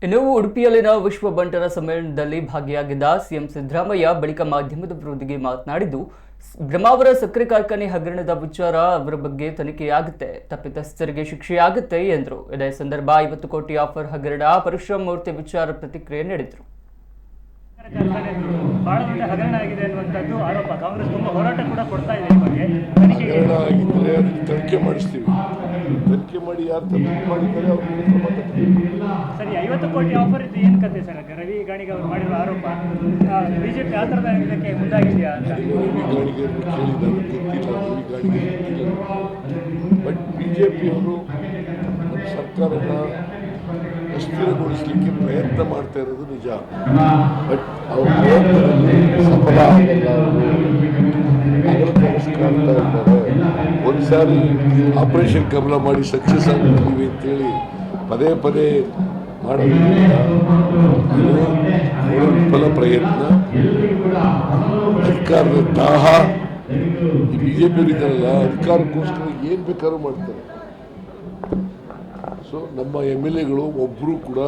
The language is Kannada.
ಇನ್ನು ಉಡುಪಿಯಲ್ಲಿನ ವಿಶ್ವ ಬಂಟರ ಸಮ್ಮೇಳನದಲ್ಲಿ ಭಾಗಿಯಾಗಿದ್ದ ಸಿಎಂ ಸಿದ್ದರಾಮಯ್ಯ ಬಳಿಕ ಮಾಧ್ಯಮದ ವಿರೋಧಿಗೆ ಮಾತನಾಡಿದ್ದು, ಬ್ರಹ್ಮಾವರ ಸಕ್ಕರೆ ಕಾರ್ಖಾನೆ ಹಗರಣದ ವಿಚಾರ ಅವರ ಬಗ್ಗೆ ತನಿಖೆಯಾಗುತ್ತೆ, ತಪ್ಪಿತಸ್ಥರಿಗೆ ಶಿಕ್ಷೆಯಾಗುತ್ತೆ ಎಂದರು. ಇದೇ ಸಂದರ್ಭ 50 ಕೋಟಿ ಆಫರ್ ಹಗರಣ ಪರಶುರಾಮ ಮೂರ್ತಿ ವಿಚಾರ ಪ್ರತಿಕ್ರಿಯೆ ನೀಡಿದರು. ಬಹಳ ದೊಡ್ಡ ಹಗರಣ ಆಗಿದೆ ಅನ್ನುವಂಥದ್ದು ಆರೋಪ. ಕಾಂಗ್ರೆಸ್ ತುಂಬಾ ಹೋರಾಟ ಕೂಡ ಕೊಡ್ತಾ ಇದೆ. ಈ ಬಗ್ಗೆ ಹಗರಣ ಆಗಿದ್ರೆ ಅದಕ್ಕೆ ತನಿಖೆ ಮಾಡಿಸ್ತೀವಿ. ತನಿಖೆ ಮಾಡಿ ಯಾರು ತನಿಖೆ ಮಾಡಿದ್ದಾರೆ ಅವ್ರಿಗೆ ಕ್ರಮ ತಗೊಳ್ತೀವಿ. ಸರಿ, 50 ಕೋಟಿ ಆಫರ್ ಇದ್ದು ಏನು ಕತೆ ಸರ್? ರವಿ ಗಾಣಿಗ ಅವರು ಮಾಡಿರೋ ಆರೋಪ ಬಿಜೆಪಿ ಆ ಥರದ ಇದಕ್ಕೆ ಮುಂದಾಗಿದೆಯಾ ಅಂತ. ರವಿ ಗಾಣಿಗೆ ಕೇಳಿದಾಗ ಗೊತ್ತಿಲ್ಲ, ರವಿ ಗಾಣಿಗೆ ಗೊತ್ತಿಲ್ಲ. ಬಟ್ ಬಿಜೆಪಿಯವರು ನಮ್ಮ ಸರ್ಕಾರನ ಅಸ್ಥಿರಗೊಳಿಸಲಿಕ್ಕೆ ಪ್ರಯತ್ನ ಮಾಡ್ತಾ ಇರೋದು ನಿಜ. ಬಟ್ ಅವ್ರ ಪ್ರಯತ್ನದಲ್ಲಿ ಸಫಲ ಆಗಲ್ಲ. ಕಾಣ್ತಾ ಇದ್ದಾರೆ. ಒಂದ್ಸಾರಿ ಆಪರೇಷನ್ ಕಮಲ ಮಾಡಿ ಸಕ್ಸಸ್ ಆಗ್ತೀವಿ ಅಂತೇಳಿ ಪದೇ ಪದೇ ಮಾಡೋದ್ರಿಂದ ಫಲ ಪ್ರಯತ್ನ, ಅಧಿಕಾರದ ದಾಹ. ಈ ಬಿಜೆಪಿ ಇದ್ದಾರಲ್ಲ, ಅಧಿಕಾರಕ್ಕೋಸ್ಕರ ಏನು ಬೇಕಾದ್ರೂ ಮಾಡ್ತಾರೆ. ಸೊ ನಮ್ಮ MLAಗಳು ಒಬ್ಬರು ಕೂಡ